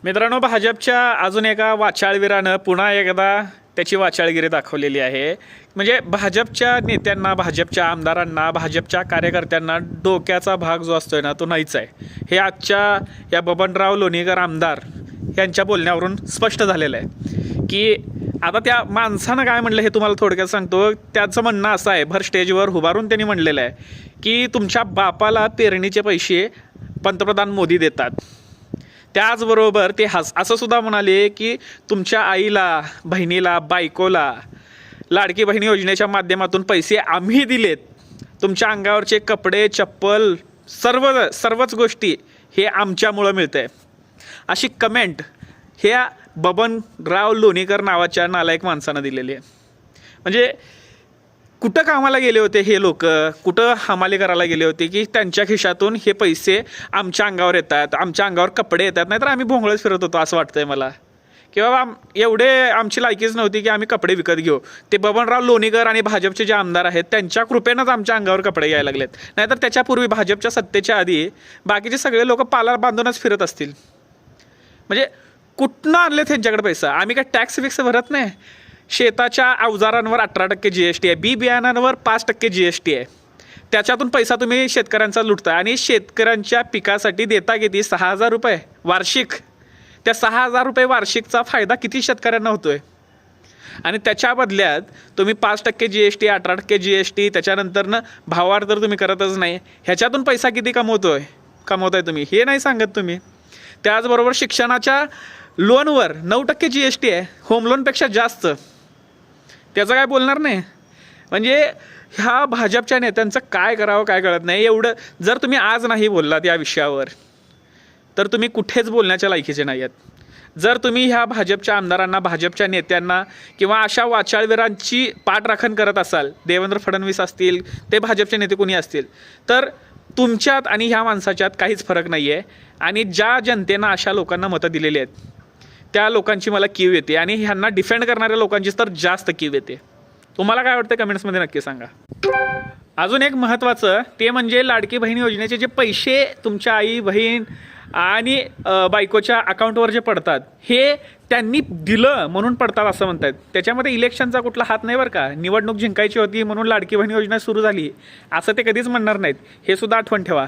मित्रांनो, भाजपच्या अजून एका वाचाळवीरानं पुन्हा एकदा त्याची वाचाळगिरी दाखवलेली आहे. म्हणजे भाजपच्या नेत्यांना, भाजपच्या आमदारांना, भाजपच्या कार्यकर्त्यांना डोक्याचा भाग जो असतोय ना तो नाहीच आहे. हे आजच्या या बबनराव लोणीकर आमदार यांच्या बोलण्यावरून स्पष्ट झालेलं आहे की आता त्या माणसानं काय म्हणलं हे तुम्हाला थोडक्यात सांगतो. त्याचं म्हणणं असं आहे, भर स्टेजवर उभारून त्यांनी म्हणलेलं आहे की तुमच्या बापाला पेरणीचे पैसे पंतप्रधान मोदी देतात. त्याचबरोबर ते असं सुद्धा म्हणाले की तुमच्या आईला, बहिणीला, बायकोला लाडकी बहिणी योजनेच्या माध्यमातून पैसे आम्ही दिलेत. तुमच्या अंगावरचे कपडे, चप्पल, सर्वच गोष्टी हे आमच्यामुळं मिळतंय. अशी कमेंट ह्या बबनराव लोणीकर नावाच्या नालायक माणसानं दिलेली आहे. म्हणजे कुठं कामाला गेले होते हे लोक, कुठं हमाली करायला गेले होते की त्यांच्या खिशातून हे पैसे आमच्या अंगावर येतात, आमच्या अंगावर कपडे येतात. नाहीतर आम्ही भोंगळच फिरत होतो असं वाटतंय मला. की बाबा एवढे आमची लायकीच नव्हती की आम्ही कपडे विकत घेऊ. ते बबनराव लोणीकर आणि भाजपचे जे आमदार आहेत त्यांच्या कृपेनंच आमच्या अंगावर कपडे यायला लागलेत. नाहीतर त्याच्यापूर्वी भाजपच्या सत्तेच्या आधी बाकीचे सगळे लोक पाला बांधूनच फिरत असतील. म्हणजे कुठनं आणले त्यांच्याकडे पैसा? आम्ही काय टॅक्स फिक्स भरत नाही. शेताच्या अवजारांवर 18% GST आहे, बी बियाणांवर 5% GST आहे. त्याच्यातून पैसा तुम्ही शेतकऱ्यांचा लुटता आणि शेतकऱ्यांच्या पिकासाठी देता किती? 6,000 रुपये वार्षिक. त्या 6,000 रुपये वार्षिकचा फायदा किती शेतकऱ्यांना होतोय? आणि त्याच्या बदल्यात तुम्ही 5% GST, 18% GST, त्याच्यानंतरनं भाववाढ तर तुम्ही करतच नाही. ह्याच्यातून पैसा किती कमवताय तुम्ही हे नाही सांगत तुम्ही. त्याचबरोबर शिक्षणाच्या लोनवर 9% GST आहे, होम लोनपेक्षा जास्त. त्याचं काय बोलणार नाही. म्हणजे ह्या भाजपच्या नेत्यांचं काय करावं काय कळत नाही. एवढं जर तुम्ही आज नाही बोललात या विषयावर तर तुम्ही कुठेच बोलण्याच्या लायकीचे नाही आहेत. जर तुम्ही ह्या भाजपच्या आमदारांना, भाजपच्या नेत्यांना किंवा अशा वाचाळवीरांची पाठराखण करत असाल, देवेंद्र फडणवीस असतील, ते भाजपचे नेते कोणी असतील, तर तुमच्यात आणि ह्या माणसाच्यात काहीच फरक नाही आहे. आणि ज्या जनतेनं अशा लोकांना मतं दिलेली आहेत त्या लोकांची मला कीव येते आणि ह्यांना डिफेंड करणाऱ्या लोकांची तर जास्त कीव येते. तुम्हाला काय वाटतं कमेंट्समध्ये नक्की सांगा. अजून एक महत्त्वाचं ते म्हणजे लाडकी बहीण योजनेचे जे पैसे तुमच्या आई, बहीण आणि बायकोच्या अकाउंटवर जे पडतात हे त्यांनी दिलं म्हणून पडतात असं म्हणतात. त्याच्यामध्ये इलेक्शनचा कुठला हात नाही बरं का. निवडणूक जिंकायची होती म्हणून लाडकी बहीण योजना सुरू झाली असं ते कधीच म्हणणार नाहीत. हे सुद्धा आठवण ठेवा.